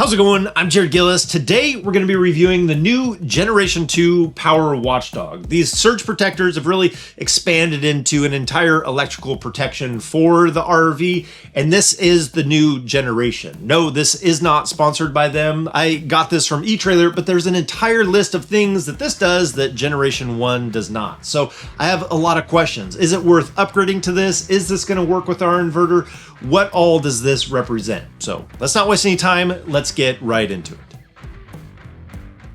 How's it going? I'm Jared Gillis. Today, we're going to be reviewing the new Generation 2 Power WatchDog. These surge protectors have really expanded into an entire electrical protection for the RV, and this is the new generation. No, this is not sponsored by them. I got this from eTrailer, but there's an entire list of things that this does that Generation 1 does not. So I have a lot of questions. Is it worth upgrading to this? Is this going to work with our inverter? What all does this represent? So let's not waste any time. Let's get right into it.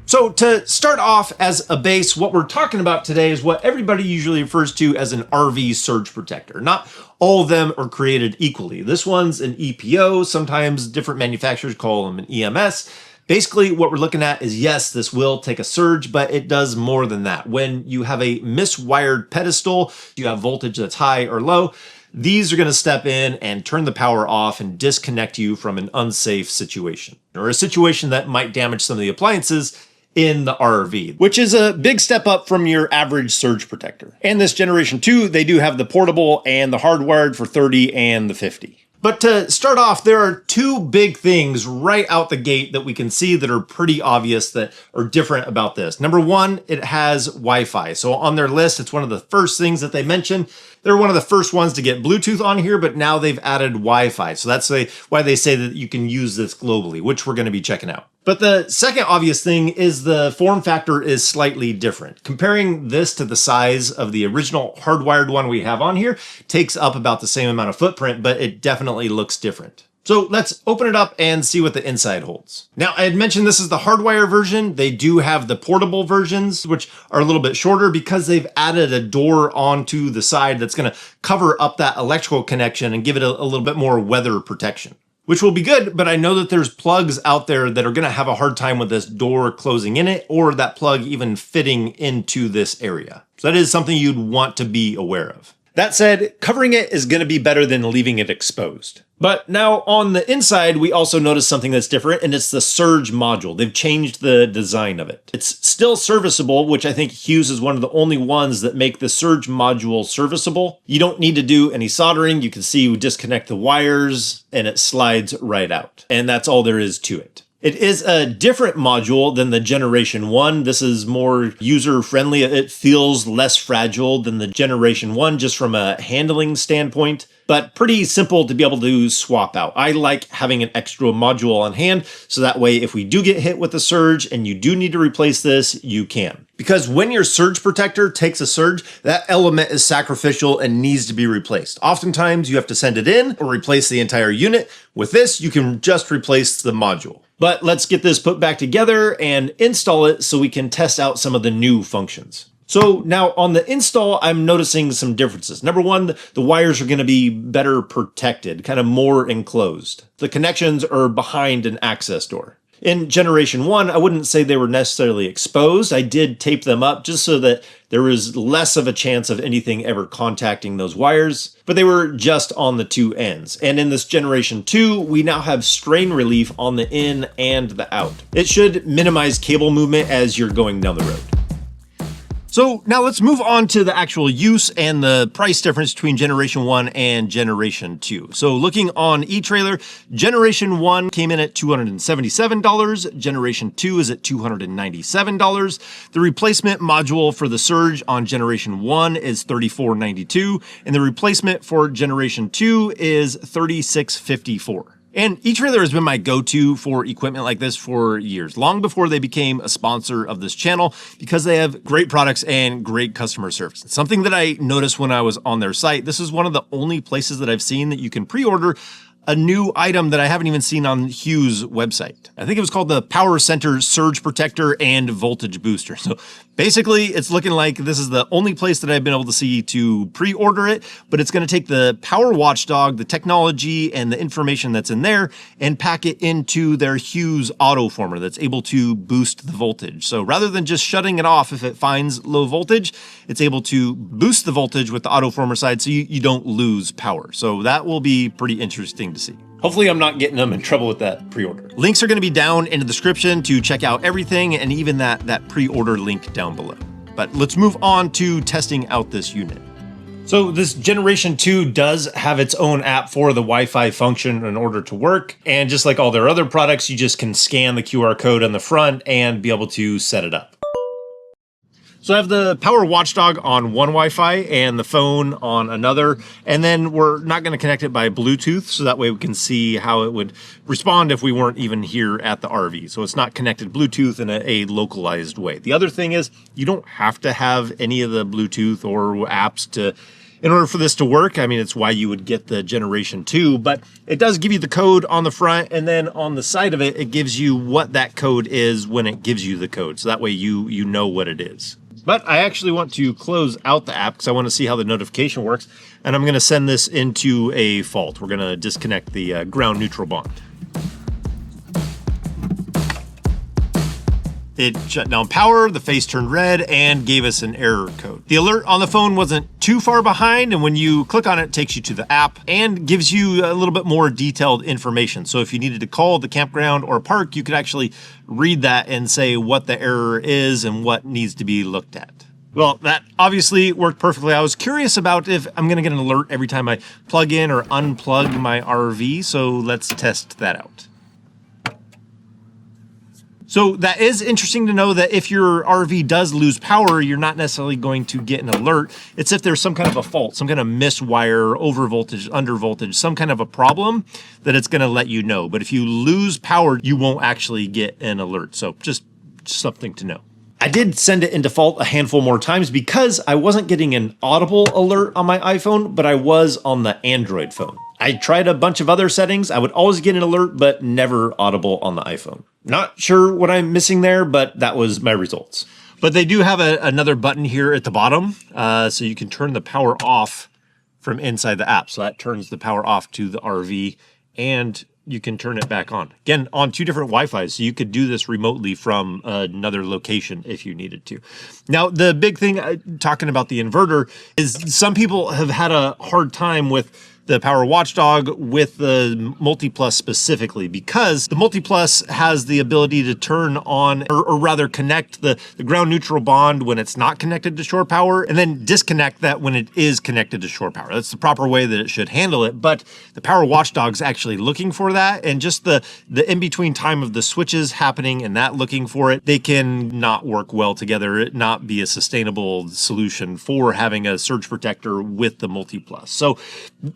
So to start off as a base, what we're talking about today is what everybody usually refers to as an RV surge protector. Not all of them are created equally. This one's an EPO. Sometimes different manufacturers call them an EMS. Basically, what we're looking at is, yes, this will take a surge, but it does more than that. When you have a miswired pedestal, you have voltage that's high or low, these are going to step in and turn the power off and disconnect you from an unsafe situation, or a situation that might damage some of the appliances in the RV, which is a big step up from your average surge protector. And this Generation 2, they do have the portable and the hardwired for 30 and the 50. But to start off, there are two big things right out the gate that we can see that are pretty obvious that are different about this. Number one, it has Wi-Fi. So on their list, it's one of the first things that they mention. They're one of the first ones to get Bluetooth on here, but now they've added Wi-Fi. So that's why they say that you can use this globally, which we're going to be checking out. But the second obvious thing is the form factor is slightly different. Comparing this to the size of the original hardwired one we have on here takes up about the same amount of footprint, but it definitely looks different. So let's open it up and see what the inside holds. Now, I had mentioned this is the hardwire version. They do have the portable versions, which are a little bit shorter because they've added a door onto the side that's going to cover up that electrical connection and give it a little bit more weather protection, which will be good, but I know that there's plugs out there that are going to have a hard time with this door closing in it, or that plug even fitting into this area. So that is something you'd want to be aware of. That said, covering it is going to be better than leaving it exposed. But now on the inside, we also notice something that's different, and it's the surge module. They've changed the design of it. It's still serviceable, which I think Hughes is one of the only ones that make the surge module serviceable. You don't need to do any soldering. You can see you disconnect the wires and it slides right out. And that's all there is to it. It is a different module than the Generation 1. This is more user-friendly. It feels less fragile than the Generation 1 just from a handling standpoint, but pretty simple to be able to swap out. I like having an extra module on hand, so that way if we do get hit with a surge and you do need to replace this, you can. Because when your surge protector takes a surge, that element is sacrificial and needs to be replaced. Oftentimes you have to send it in or replace the entire unit. With this, you can just replace the module. But let's get this put back together and install it so we can test out some of the new functions. So now on the install, I'm noticing some differences. Number one, the wires are going to be better protected, kind of more enclosed. The connections are behind an access door. In Generation 1, I wouldn't say they were necessarily exposed. I did tape them up just so that there was less of a chance of anything ever contacting those wires, but they were just on the two ends. And in this Generation 2, we now have strain relief on the in and the out. It should minimize cable movement as you're going down the road. So now let's move on to the actual use and the price difference between Generation 1 and Generation 2. So looking on eTrailer, Generation 1 came in at $277. Generation 2 is at $297. The replacement module for the surge on Generation 1 is $34.92, and the replacement for Generation 2 is $36.54. And eTrailer has been my go-to for equipment like this for years, long before they became a sponsor of this channel, because they have great products and great customer service. Something that I noticed when I was on their site, this is one of the only places that I've seen that you can pre-order a new item that I haven't even seen on Hughes' website. I think it was called the Power Center Surge Protector and Voltage Booster. So basically, it's looking like this is the only place that I've been able to see to pre-order it, but it's going to take the Power WatchDog, the technology and the information that's in there, and pack it into their Hughes autoformer that's able to boost the voltage. So rather than just shutting it off if it finds low voltage, it's able to boost the voltage with the autoformer side so you don't lose power. So that will be pretty interesting to see. Hopefully I'm not getting them in trouble with that pre-order. Links are going to be down in the description to check out everything, and even that pre-order link down below. But let's move on to testing out this unit. So this Generation 2 does have its own app for the Wi-Fi function in order to work. And just like all their other products, you just can scan the QR code on the front and be able to set it up. So I have the Power WatchDog on one Wi-Fi and the phone on another. And then we're not going to connect it by Bluetooth, so that way we can see how it would respond if we weren't even here at the RV. So it's not connected Bluetooth in a localized way. The other thing is you don't have to have any of the Bluetooth or apps in order for this to work. I mean, it's why you would get the Generation 2, but it does give you the code on the front, and then on the side of it, it gives you what that code is when it gives you the code. So that way you know what it is. But I actually want to close out the app because I want to see how the notification works. And I'm going to send this into a fault. We're going to disconnect the ground neutral bond. It shut down power, the face turned red, and gave us an error code. The alert on the phone wasn't too far behind, and when you click on it, it takes you to the app and gives you a little bit more detailed information. So if you needed to call the campground or park, you could actually read that and say what the error is and what needs to be looked at. Well, that obviously worked perfectly. I was curious about if I'm going to get an alert every time I plug in or unplug my RV, so let's test that out. So that is interesting to know that if your RV does lose power, you're not necessarily going to get an alert. It's if there's some kind of a fault, some kind of miswire, over voltage, under voltage, some kind of a problem that it's going to let you know. But if you lose power, you won't actually get an alert. So just something to know. I did send it into fault a handful more times because I wasn't getting an audible alert on my iPhone, but I was on the Android phone. I tried a bunch of other settings. I would always get an alert, but never audible on the iPhone. Not sure what I'm missing there, but that was my results. But they do have another button here at the bottom, so you can turn the power off from inside the app. So that turns the power off to the RV, and you can turn it back on. Again, on two different Wi-Fis, so you could do this remotely from another location if you needed to. Now, the big thing talking about the inverter is some people have had a hard time with the Power WatchDog with the MultiPlus specifically, because the MultiPlus has the ability to turn on, or rather connect the ground neutral bond when it's not connected to shore power, and then disconnect that when it is connected to shore power. That's the proper way that it should handle it, but the Power WatchDog's actually looking for that, and just the in-between time of the switches happening and that looking for it, they can not work well together, it not be a sustainable solution for having a surge protector with the MultiPlus. So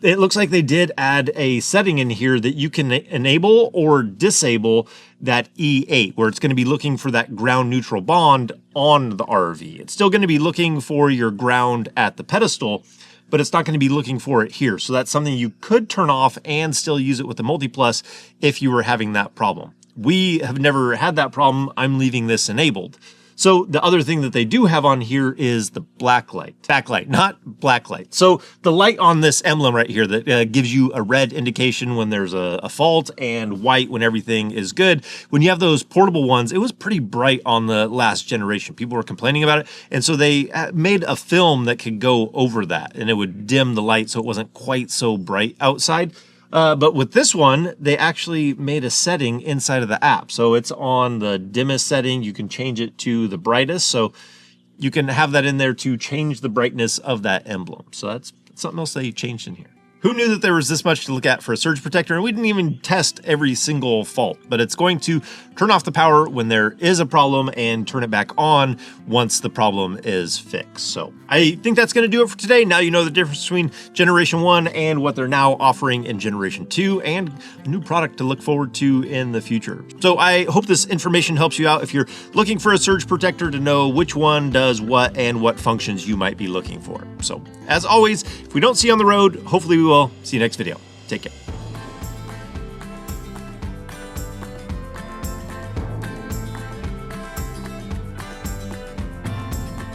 it looks like they did add a setting in here that you can enable or disable that E8, where it's going to be looking for that ground neutral bond on the RV. It's still going to be looking for your ground at the pedestal, but it's not going to be looking for it here. So that's something you could turn off and still use it with the MultiPlus if you were having that problem. We have never had that problem. I'm leaving this enabled. So the other thing that they do have on here is the backlight, not blacklight. So the light on this emblem right here that gives you a red indication when there's a fault and white when everything is good. When you have those portable ones, it was pretty bright on the last generation. People were complaining about it. And so they made a film that could go over that and it would dim the light so it wasn't quite so bright outside. But with this one, they actually made a setting inside of the app. So it's on the dimmest setting. You can change it to the brightest. So you can have that in there to change the brightness of that emblem. So that's something else they changed in here. Who knew that there was this much to look at for a surge protector? And we didn't even test every single fault, but it's going to turn off the power when there is a problem and turn it back on once the problem is fixed. So I think that's going to do it for today. Now you know the difference between Generation 1 and what they're now offering in Generation 2, and a new product to look forward to in the future. So I hope this information helps you out if you're looking for a surge protector, to know which one does what and what functions you might be looking for. So as always, if we don't see you on the road, hopefully we will see you next video. Take care.